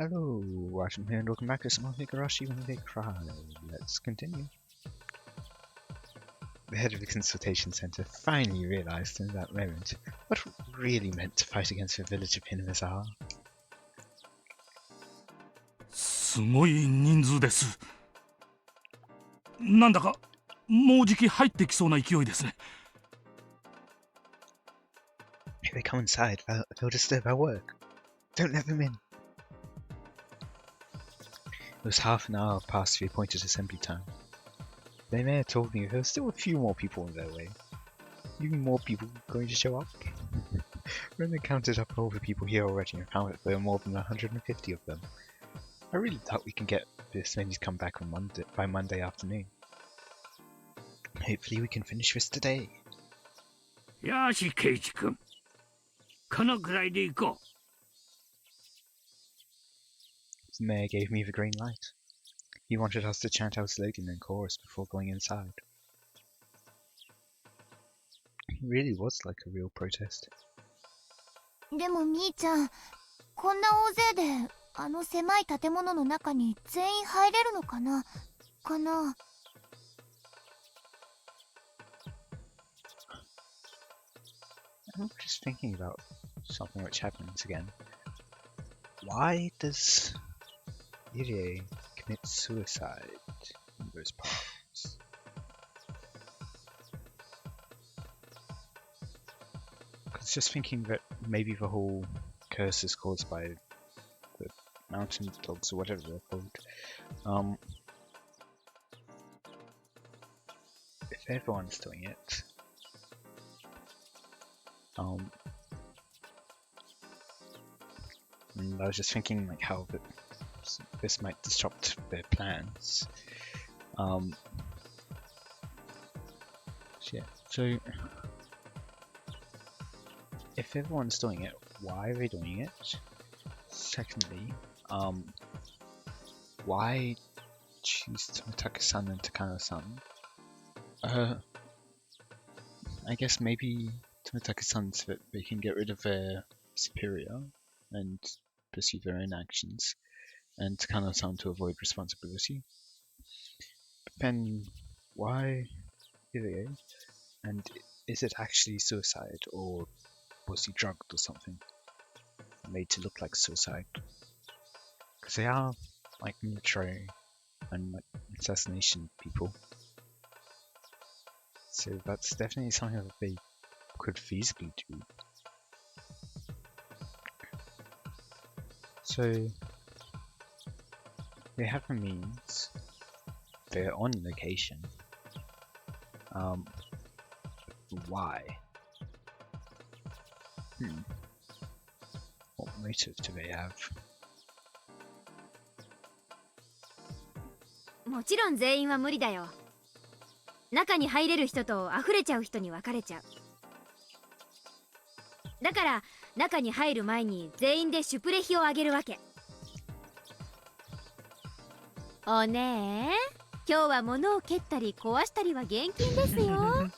Hello, Watem here, and welcome back to some more Higurashi When They Cry. Let's continue. The head of the consultation center finally realized in that moment what it really meant to fight against the village of Hinamazar. すごい人数です。なんだかもうじき入ってきそうな勢いですね。 If they come inside, they'll disturb our work. Don't let them in. It was half an hour past the appointed assembly time. They may have told me there were still a few more people on their way. Even more people going to show up. When they counted up all the people here already and found that there were more than 150 of them. I really thought we can get this many to come back on by Monday afternoon. Hopefully we can finish this today. よし、ケイチ君。このくらいで行こう。 The mayor gave me the green light. He wanted us to chant our slogan in chorus before going inside. It really was like a real protest. でもみーちゃん、こんな大勢であの狭い建物の中に全員入れるのかなI'm just thinking about something which happens again. Why does Irie commit suicide in those parts? I was just thinking that maybe the whole curse is caused by the mountain dogs or whatever they're called. If everyone's doing it, and I was just thinking like how this might disrupt their plans. Yeah. So if everyone's doing it, why are they doing it? Secondly, why choose Tomitaka-san and Takano-san? I guess maybe Tomitaka-san so that they can get rid of their superior and pursue their own actions, and Takano-san to avoid responsibility. But then, why Irie? And is it actually suicide, or was he drugged or something? Made to look like suicide? Because they are like military and like assassination people. So that's definitely something that they could feasibly do. So they have the means, they're on location. Why? What motive do they have? もちろん全員は無理だよ。中に入れる人と溢れちゃう人に分かれちゃう。だから中に入る前に全員でシュプレヒをあげるわけ。おねえ、今日は物を蹴ったり壊したりは厳禁ですよ。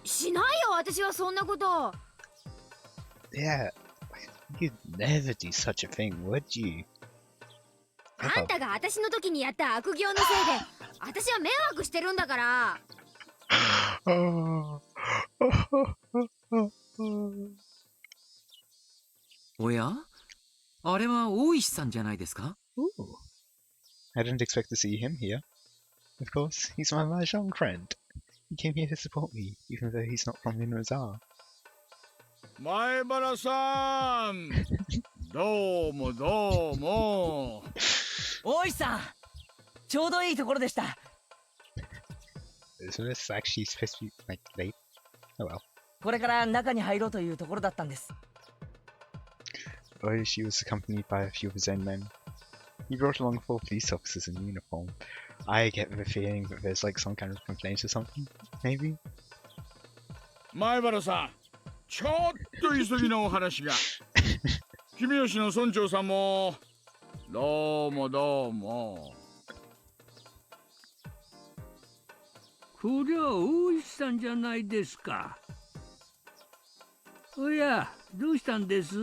しないよ、私はそんなこと。Yeah, you'd never do such a thing, would you? あんたが私の時にやった悪行のせいで私は迷惑してるんだから。おや、あれは大石さんじゃないですか? Ooh. I didn't expect to see him here. Of course, he's my mahjong friend. He came here to support me, even though he's not from Minagoroshi. 前原さんどうもどうも。大石さん、ちょうどいいところでした。Isn't this actually supposed to be like late? Oh well. これから中に入ろうというところだったんです。Higurashi was accompanied by a few of his own men. He brought along 4 police officers in uniform. I get the feeling that there's like some kind of complaint or something, maybe? 前原さん、ちょっと急ぎのお話が。君吉の村長さんもどうもどうも。こりゃ大石さんじゃないですか。おや、どうしたんです？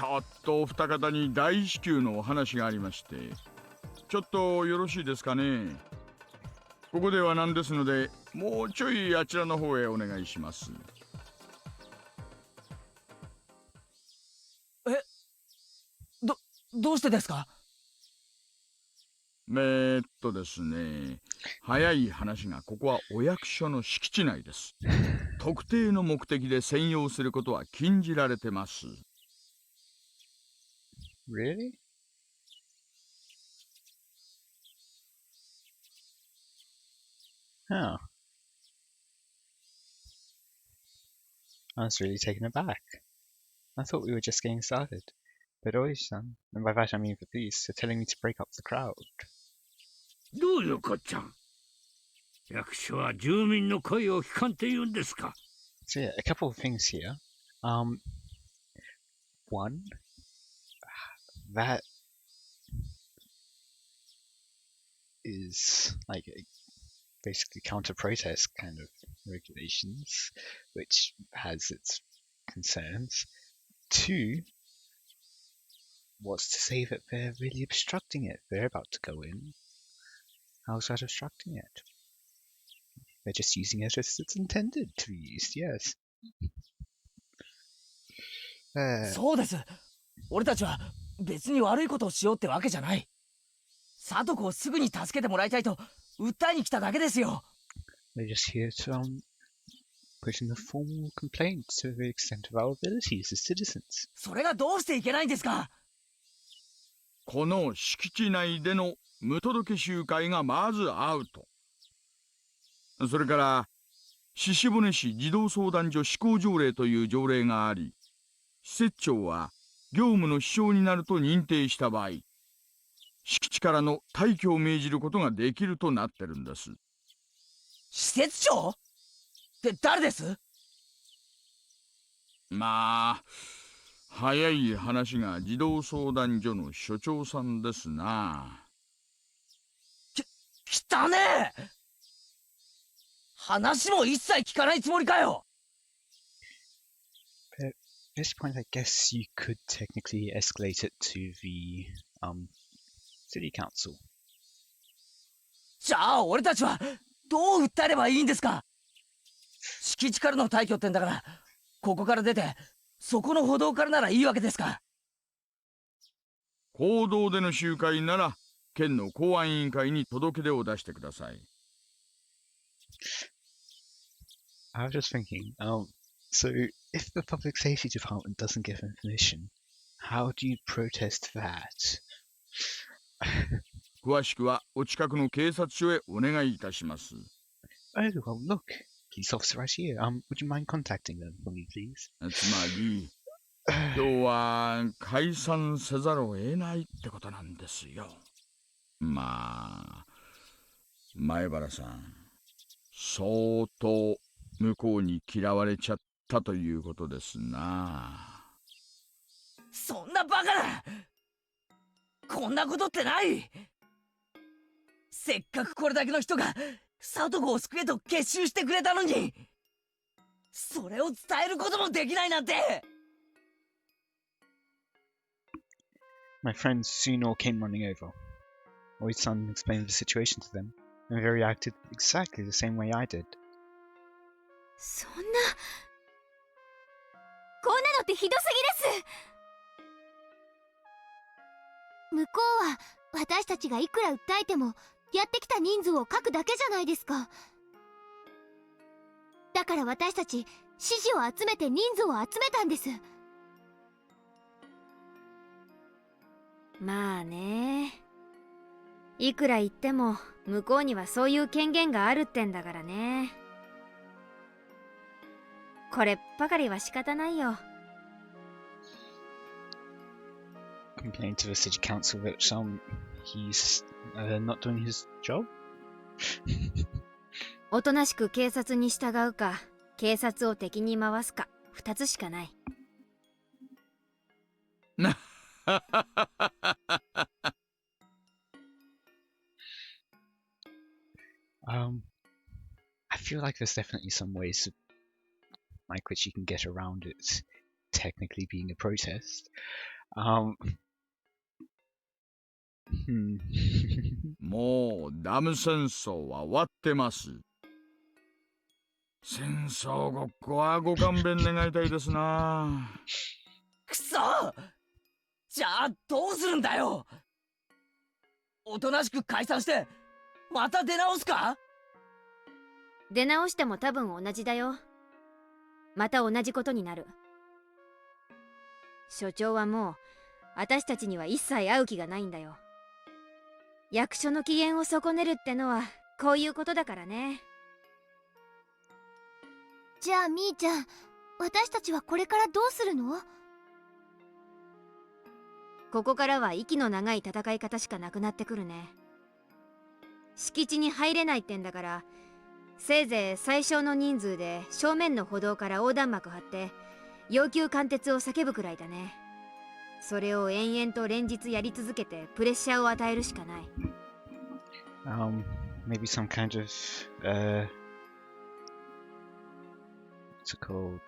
ちょっとお二方に大至急のお話がありまして、ちょっとよろしいですかね。ここではなんですので、もうちょいあちらの方へお願いします。どうしてですか？ですね、早い話がここはお役所の敷地内です。特定の目的で専用することは禁じられてます。Really? Oh. I was really taken aback. I thought we were just getting started. But Oishi-san, and by that I mean the police, are telling me to break up the crowd. どういうこっちゃ。役所は住民の声を聞かんって言うんですか。 So yeah, a couple of things here. One, that is like basically counter-protest kind of regulations, which has its concerns. Two, what's to say that they're really obstructing it? They're about to go in. How's that obstructing it? They're just using it as it's intended to be used, yes. そうです。俺たちは別に悪いことをしようってわけじゃない。聡子をすぐに助けてもらいたいと訴えに来ただけですよ。They're just here to put in a formal complaint to the extent of our abilities as citizens. それがどうしていけないんですか？この敷地内での無届け集会がまずアウト。それから鹿骨市児童相談所施行条例という条例があり、施設長は業務の支障になると認定した場合、敷地からの退去を命じることができるとなってるんです。施設長って誰です？まあ早い話が児童相談所の所長さんですな。汚ねえ！話も一切聞かないつもりかよ。 At this point, I guess you could technically escalate it to the city council. じゃあ俺たちはどう訴えればいいんですか？敷地からの退去ってんだから、ここから出てそこの歩道からならいいわけですか？公道での集会なら県の公安委員会に届け出を出してください。I was just thinking, so if the public safety department doesn't give them permission, how do you protest that? 詳しくはお近くの警察署へお願いいたします。Oh, well, look, police officer right here. Would you mind contacting them for me, please? つまり今日は解散せざるを得ないってことなんですよ。まあ前原さん、相当向こうに嫌われちゃったということですな。そんなバカな！こんなことってない！せっかくこれだけの人が聡子を救えと結集してくれたのに、それを伝えることもできないなんて！ My friends soon all came running over. Oid-san explained the situation to them, and they reacted exactly the same way I did. そんなこんなのってひどすぎです。向こうは私たちがいくら訴えてもやってきた人数を書くだけじゃないですか。だから私たち支持を集めて人数を集めたんです。まあね、いくら言っても向こうにはそういう権限があるってんだからね。こればかりは仕方ないよ。Complained to the city council that he's not doing his job. おとなしく警察に従うか、警察を敵に回すか、2つしかない。I feel like there's definitely some ways like which you can get around it. technically being a protest.もうダム戦争は終わってます。戦争ごっこはご勘弁願いたいですな。くそ、じゃあどうするんだよ。おとなしく解散してまた出直すか。出直しても多分同じだよ。また同じことになる。所長はもう私たちには一切会う気がないんだよ。役所の機嫌を損ねるってのはこういうことだからね。じゃあみーちゃん、私たちはこれからどうするの？ここからは息の長い戦い方しかなくなってくるね。敷地に入れないってんだから、せいぜい最小の人数で正面の歩道から横断幕張って要求貫徹を叫ぶくらいだね。それを延々と連日やり続けてプレッシャーを与えるしかない。Maybe some kind of what's it called?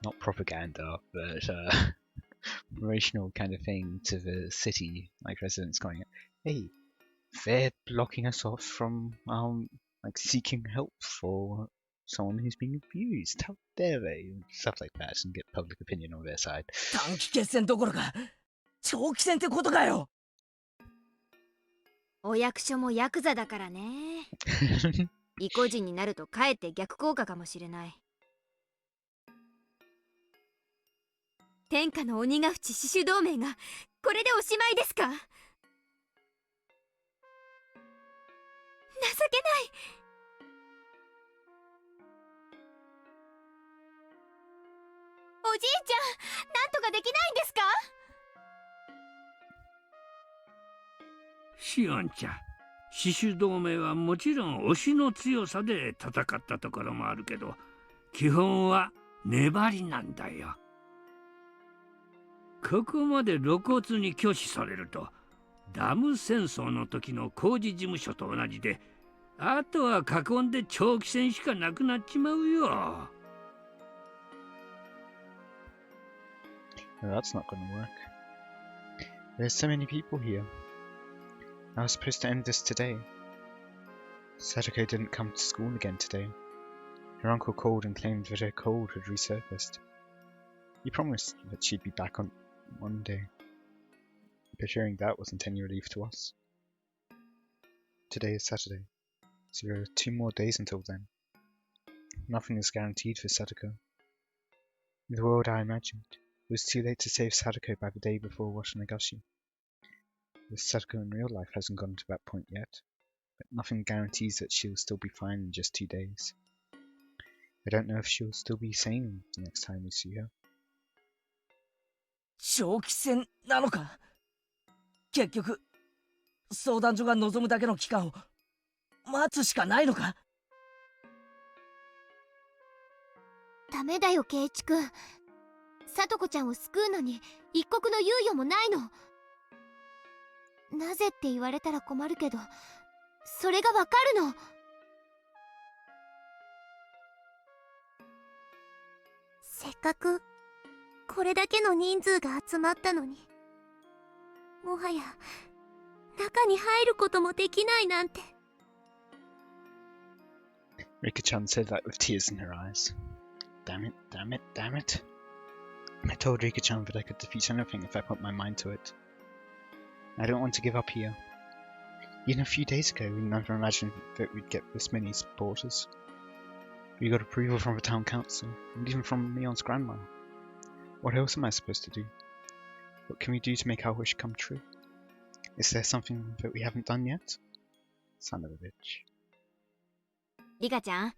Not propaganda, but promotional kind of thing to the city, like residents going, hey, they're blocking us off from like seeking help for someone who's being abused. How dare they? Stuff like that, and get public opinion on their side. 短期決戦どころか長期戦ってことかよ。お役所もヤクザだからね。意固地になるとかえって逆効果かもしれない。天下の鬼ヶ淵死守同盟がこれでおしまいですか？情けない。おじいちゃん、なんとかできないんですか？シオンちゃん、死守同盟はもちろん推しの強さで戦ったところもあるけど、基本は粘りなんだよ。ここまで露骨に拒否されると、ダム戦争の時の工事事務所と同じで、あとは囲んで長期戦しかなくなっちまうよ。No, that's not gonna work. There's so many people here. I was supposed to end this today. Sadako didn't come to school again today. Her uncle called and claimed that her cold had resurfaced. He promised that she'd be back on Monday, but hearing that wasn't any relief to us. Today is Saturday, so there are 2 more days until then. Nothing is guaranteed for Sadako. In the world I imagined, it was too late to save Sadako by the day before Washinagashi. The Sadako in real life hasn't gone to that point yet, but nothing guarantees that she'll still be fine in just 2 days. I don't know if she'll still be sane the next time we see her. 長期戦なのか。結局相談所が望むだけの期間を待つしかないのか。ダメだよ圭一くん。聡子ちゃんを救うのに一刻の猶予もないの。なぜって言われたら困るけど、それがわかるの。せっかくこれだけの人数が集まったのに、もはや中に入ることもできないなんて。Rika-chan said that with tears in her eyes. Damn it, damn it, damn it. I told Rika-chan that I could defeat anything if I put my mind to it. I don't want to give up here. Even a few days ago, we never imagined that we'd get this many supporters. We got approval from the town council, and even from Leon's grandma. What else am I supposed to do? What can we do to make our wish come true? Is there something that we haven't done yet? Son of a bitch. リカちゃん、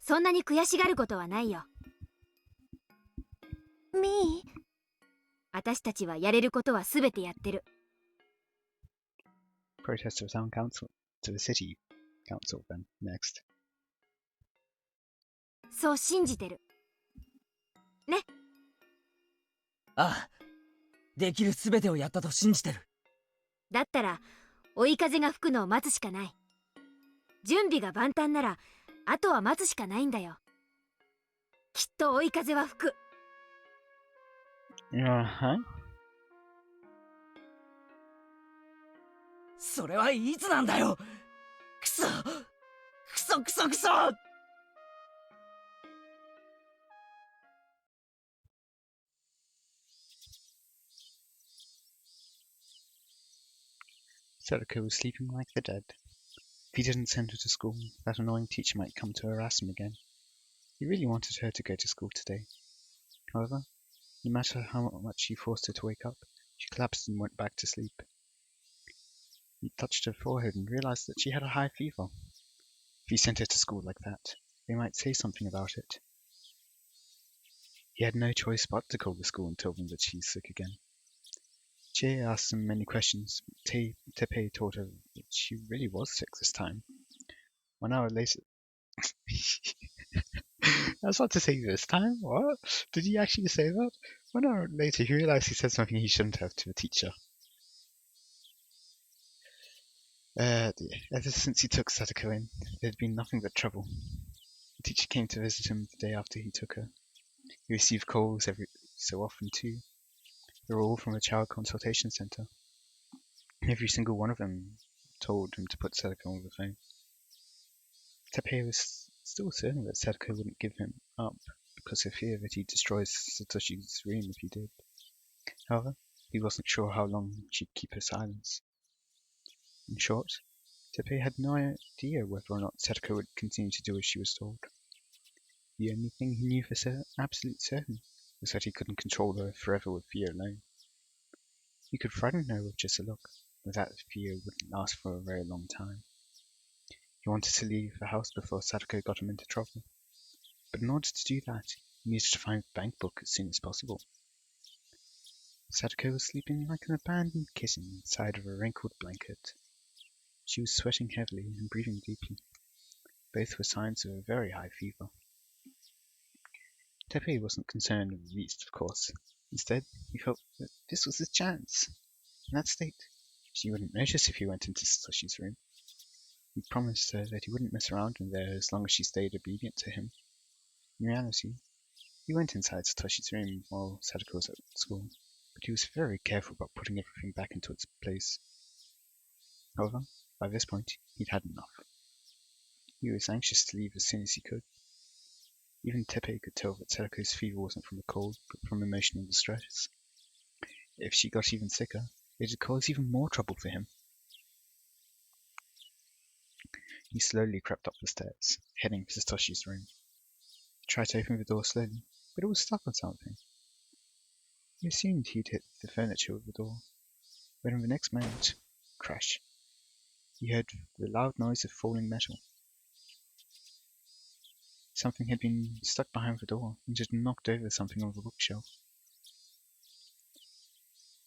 そんなに悔しがることはないよ。みー、私たちはやれることはすべてやってる。Protest to the town council, to the city council then, next. そう信じてる。ね。ああ、できるすべてをやったと信じてる。だったら追い風が吹くのを待つしかない。準備が万端ならあとは待つしかないんだよ。きっと追い風は吹く。Uh-huh. それはいつなんだよ。くそくそくそくそ。 Sadako was sleeping like the dead. If he didn't send her to school, that annoying teacher might come to harass him again. He really wanted her to go to school today. However, no matter how much he forced her to wake up, she collapsed and went back to sleep. He touched her forehead and realized that she had a high fever. If he sent her to school like that, they might say something about it. He had no choice but to call the school and tell them that she's sick again. Chie asked him many questions, but Teppei told her that she really was sick this time. 1 hour later... I was about to say this time? What? Did he actually say that? 1 hour later, he realized he said something he shouldn't have to the teacher. Ever since he took Sadako in, there had been nothing but trouble. The teacher came to visit him the day after he took her. He received calls every so often too. They were all from a child consultation center. Every single one of them told him to put Sadako on the phone. Teppei was still certain that Sadako wouldn't give him up because of fear that he'd destroy Satoshi's room if he did. However, he wasn't sure how long she'd keep her silence. In short, Teppei had no idea whether or not Sadako would continue to do as she was told. The only thing he knew for absolute certain was that he couldn't control her forever with fear alone. He could frighten her with just a look, but that fear wouldn't last for a very long time. He wanted to leave the house before Sadako got him into trouble, but in order to do that, he needed to find the bank book as soon as possible. Sadako was sleeping like an abandoned kitten inside of a wrinkled blanket. She was sweating heavily and breathing deeply. Both were signs of a very high fever. Teppei wasn't concerned in the least, of course. Instead, he felt that this was his chance. In that state, she wouldn't notice if he went into Satoshi's room. He promised her that he wouldn't mess around in there as long as she stayed obedient to him. In reality, he went inside Satoshi's room while Sadako was at school, but he was very careful about putting everything back into its place. However, by this point, he'd had enough. He was anxious to leave as soon as he could. Even Teppei could tell that Sadako's fever wasn't from a cold, but from emotional distress. If she got even sicker, it'd cause even more trouble for him. He slowly crept up the stairs, heading for Satoshi's room. He tried to open the door slowly, but it was stuck on something. He assumed he'd hit the furniture with the door, but in the next moment, crash. He heard the loud noise of falling metal. Something had been stuck behind the door and had knocked over something on the bookshelf.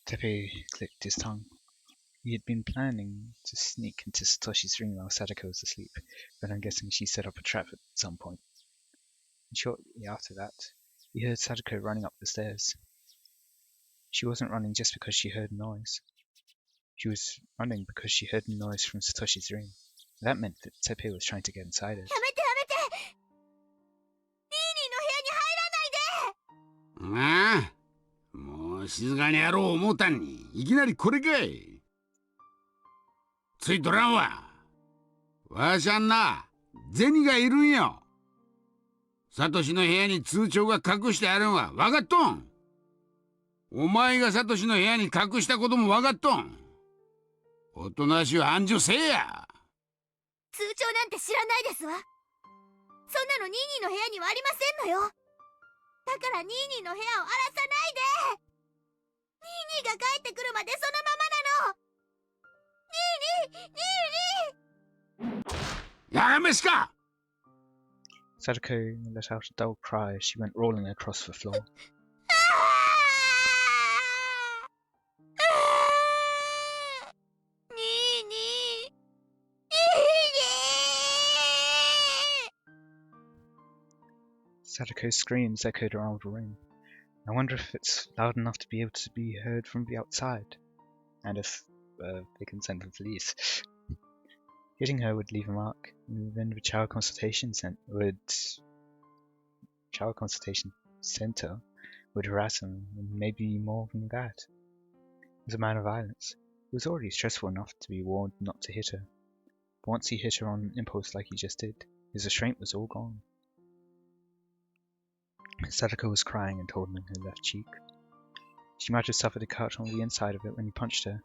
Teppei clicked his tongue. He had been planning to sneak into Satoshi's room while Sadako was asleep, but I'm guessing she set up a trap at some point. And shortly after that, he heard Sadako running up the stairs. She wasn't running just because she heard a noise. She was running because she heard a noise from Satoshi's room. That meant that Teppei was trying to get inside it. ああ、もう静かにやろう思うたんにいきなりこれかい。ついとらんわ。わしゃんな銭がいるんよ。サトシの部屋に通帳が隠してあるんは分かっとん。お前がサトシの部屋に隠したことも分かっとん。おとなしゅう繁盛せえや。通帳なんて知らないですわ。そんなのニーニーの部屋にはありませんのよ。だからニーニーの部屋を荒らさないで。ニーニーが帰ってくるまでそのままなの。ニーニー、ニーニー。やがめしか。 Sadako let out a dull cry as she went rolling across the floor. Sadako's screams echoed around the room. I wonder if it's loud enough to be able to be heard from the outside, and if they can send the police. Hitting her would leave a mark, and then the child consultation center would child consultation center would harass him, and maybe more than that. He was a man of violence. It was already stressful enough to be warned not to hit her. But once he hit her on impulse like he just did, his restraint was all gone. Sadako was crying and told him in her left cheek. She might have suffered a cut on the inside of it when he punched her.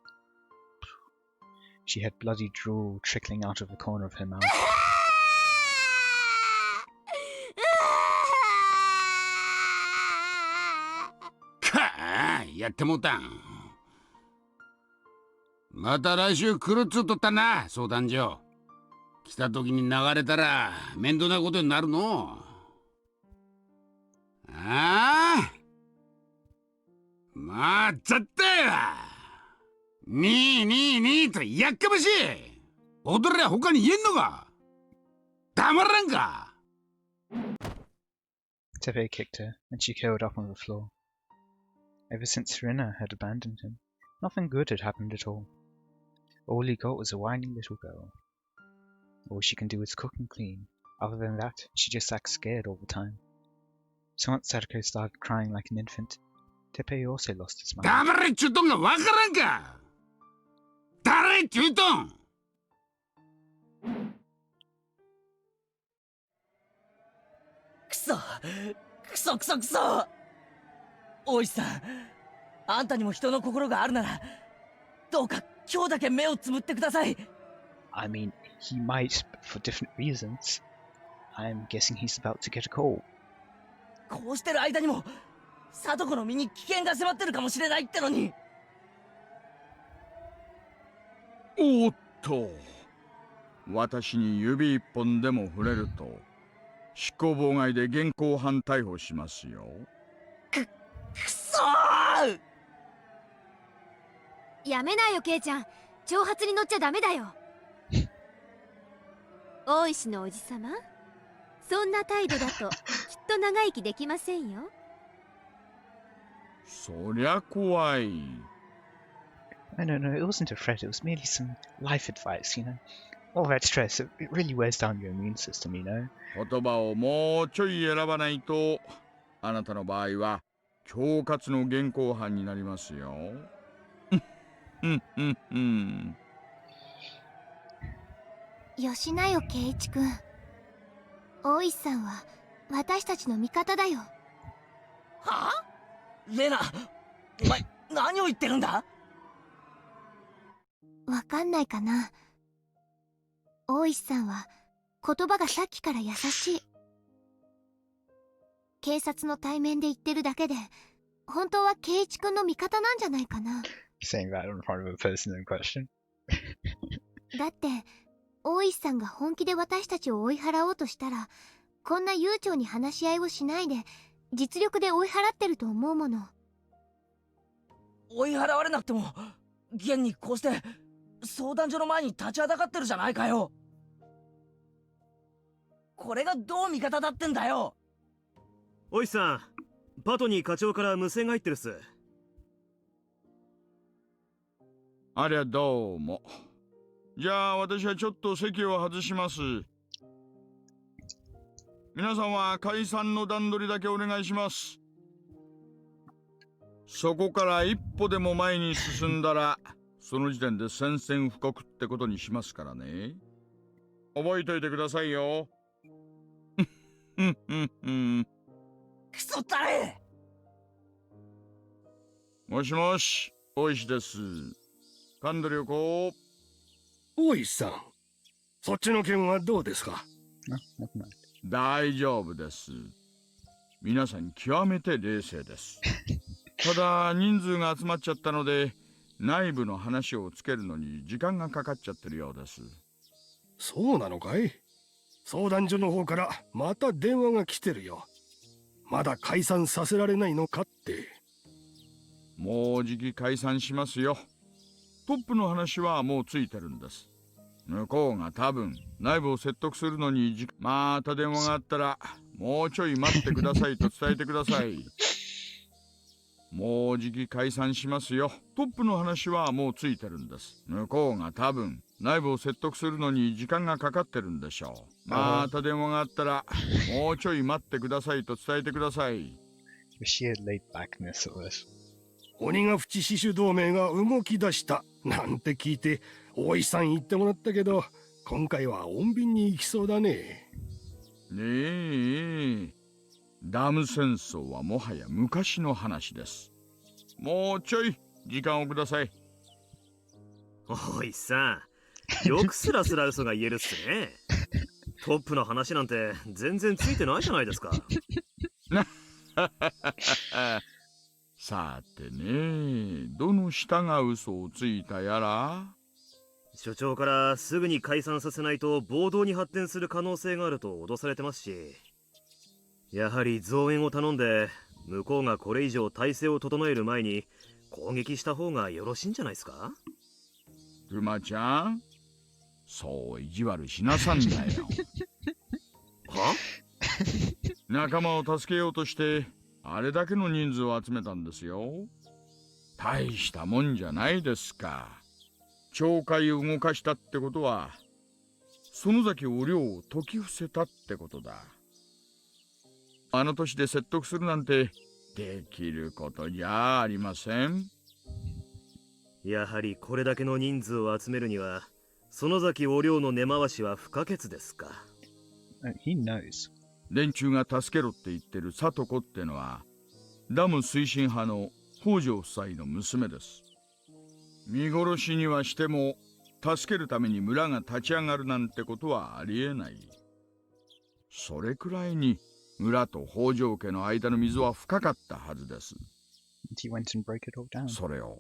She had bloody drool trickling out of the corner of her mouth. やってもうたん。また来週来るっつっとったな、相談所。来た時に流れたら面倒なことになるの。ああ、まあざったよ。にいとやっかましい。踊りゃ他に言えんのか。黙らんか。Tepe kicked her, and she curled up on the floor. Ever since Serena had abandoned him, nothing good had happened at all. All he got was a whining little girl. All she can do is cook and clean. Other than that, she just acts scared all the time. So once Sadako started crying like an infant, Tepe also lost his mind. 黙れっちゅうとんがわからんか。誰っちゅうとん。くそ大石さん、あんたにも人の心があるならどうか今日だけ目をつむってください。 I mean, he might, but for different reasons. I'm guessing he's about to get a call. こうしてる間にも貞子の身に危険が迫ってるかもしれないってのに。おっと、私に指一本でも触れると執行妨害で現行犯逮捕しますよ。くそー。やめなよケイちゃん、挑発に乗っちゃダメだよ。大石のおじさま、そんな態度だときっと長生きできませんよ。そりゃ怖い。No, it wasn't a threat, it was merely some life advice, you know? All that stress, it really wears down your immune system, you know? 言葉をもうちょい選ばないと、あなたの場合は恐喝の現行犯になりますよ。よしなよ圭一くん。大石さんは私たちの味方だよ。はあ？レナ、お前何を言ってるんだ？わかんないかな。大石さんは言葉がさっきから優しい。警察の対面で言ってるだけで、本当は圭一くんの味方なんじゃないかな。Saying that in front of a person in question. だって大石さんが本気で私たちを追い払おうとしたら、こんな悠長に話し合いをしないで実力で追い払ってると思うもの。追い払われなくても現にこうして相談所の前に立ちはだかってるじゃないかよ。これがどう味方だってんだよ。おいさん、パトニー課長から無線が入ってるっす。ありゃどうも。じゃあ私はちょっと席を外します。皆さんは解散の段取りだけお願いします。そこから一歩でも前に進んだらその時点で宣戦布告ってことにしますからね。覚えといてくださいよ。クソったれ。もしもし、大石です。神取旅行。大石さん、そっちの件はどうですか？ No, never mind. 大丈夫です。皆さん極めて冷静です。ただ人数が集まっちゃったので内部の話をつけるのに時間がかかっちゃってるようです。そうなのかい？相談所の方からまた電話が来てるよ。まだ解散させられないのかって。もうじき解散しますよ。トップの話はもうついてるんです。向こうが多分内部を説得するのにまた電話があったらもうちょい待ってくださいと伝えてください。もうじき解散しますよ。トップの話はもうついてるんです。向こうが多分内部を説得するのに時間がかかってるんでしょう。また電話があったらもうちょい待ってくださいと伝えてください。The sheer laid backness of it. 鬼ヶ淵死守同盟が動き出したなんて聞いて大石さん言ってもらったけど、今回は穏便に行きそうだね。ねえ、ダム戦争はもはや昔の話です。もうちょい時間をください。おいさん、よくスラスラ嘘が言えるっすね。トップの話なんて全然ついてないじゃないですか。さてね、どの下が嘘をついたやら。所長からすぐに解散させないと暴動に発展する可能性があると脅されてますし、やはり増援を頼んで向こうがこれ以上体制を整える前に攻撃した方がよろしいんじゃないですか。クマちゃん、そう意地悪しなさんだよ。は？仲間を助けようとしてあれだけの人数を集めたんですよ。大したもんじゃないですか。町会を動かしたってことは園崎お涼を解き伏せたってことだ。あの年で説得するなんてできることじゃありません。やはりこれだけの人数を集めるには園崎お涼の根回しは不可欠ですか。He knows. 連中が助けろって言ってる里子ってのはダム推進派の北条夫妻の娘です。見殺しにはしても助けるために村が立ち上がるなんてことはありえない。それくらいに村と北条家の間の溝は深かったはずです。He went and broke it all down. それを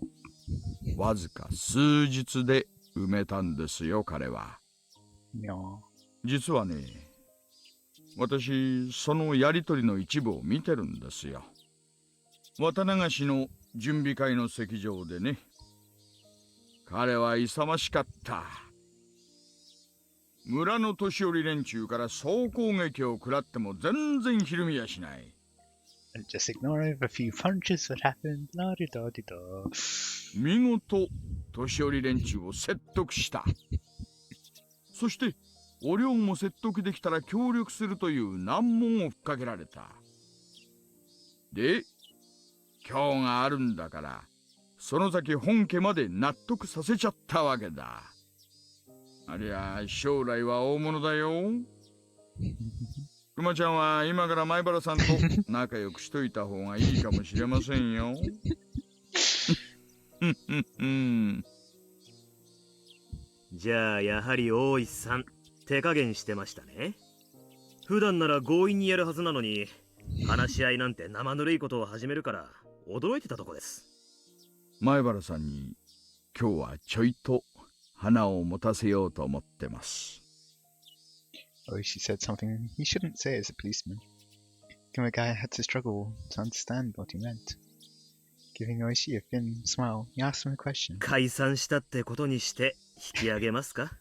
わずか数日で埋めたんですよ、彼は。Yeah. 実はね、私そのやりとりの一部を見てるんですよ。綿流しの準備会の席上でね。彼は勇ましかった。村の年寄り連中から総攻撃を食らっても全然ひるみやしない。And just ignore a few punches that happened. La di da di da. 見事年寄り連中を説得した。そしてお涼も説得できたら協力するという難問をふっかけられた。で、今日があるんだから園崎本家まで納得させちゃったわけだ。ありゃ将来は大物だよ。くまちゃんは今から前原さんと仲良くしといた方がいいかもしれませんよ。じゃあやはり大石さん手加減してましたね。普段なら強引にやるはずなのに話し合いなんて生ぬるいことを始めるから驚いてたとこです。前原さんに今日はちょいと花を持たせようと思ってます。Oishi said something he shouldn't say as a policeman. Kumagai had to struggle to understand what he meant. Giving Oishi a thin smile, he asked him a question. 解散したってことにして引き上げますか？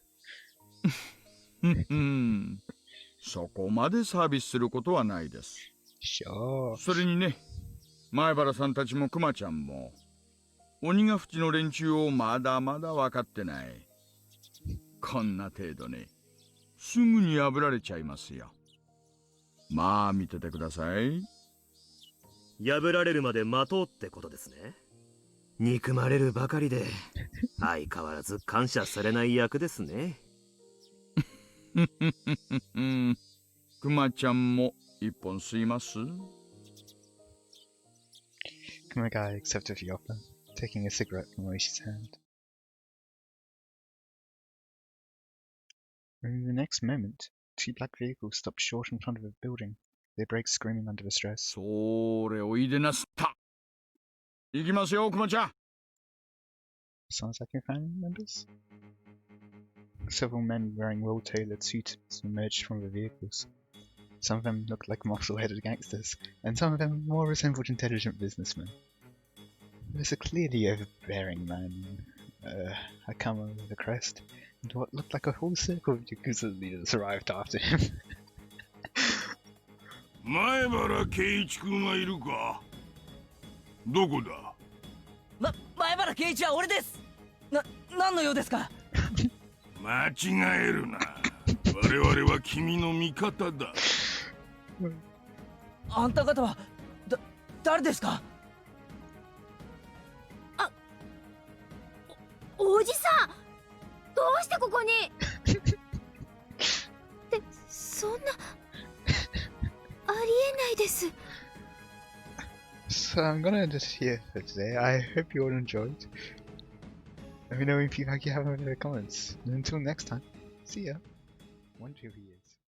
そこまでサービスすることはないです。Sure. それにね、前原さんたちもクマちゃんも鬼ヶ淵の連中をまだまだ分かってない。こんな程度ね、すぐに破られちゃいますよ。まあ見ててください。破られるまで待とうってことですね。憎まれるばかりで相変わらず感謝されない役ですね。クマちゃんも一本吸います？ Kumagai accepted the offer, taking a cigarette from Oishi's hand. In the next moment, two black vehicles stopped short in front of a building. They braked, screaming under the stress. それおいでなすった。行きますよ、クマちゃん。Sounds like your family members? Several men wearing well-tailored suits emerged from the vehicles. Some of them looked like muscle-headed gangsters, and some of them more resembled intelligent businessmen. There was a clearly overbearing man, a camel with a crest, and what looked like a whole circle of Yakuza leaders arrived after him. 前原圭一君はいるか？どこだ？前原圭一は俺です。何の用ですか？間違えるな。我々は君の味方だ。あんた方は誰ですか？おじさん、どうしてここにそんなありえないです。 So I'm gonna end this here for today. I hope you all enjoyed. Let me know if you have any comments. And until next time, see ya. 1 2 years.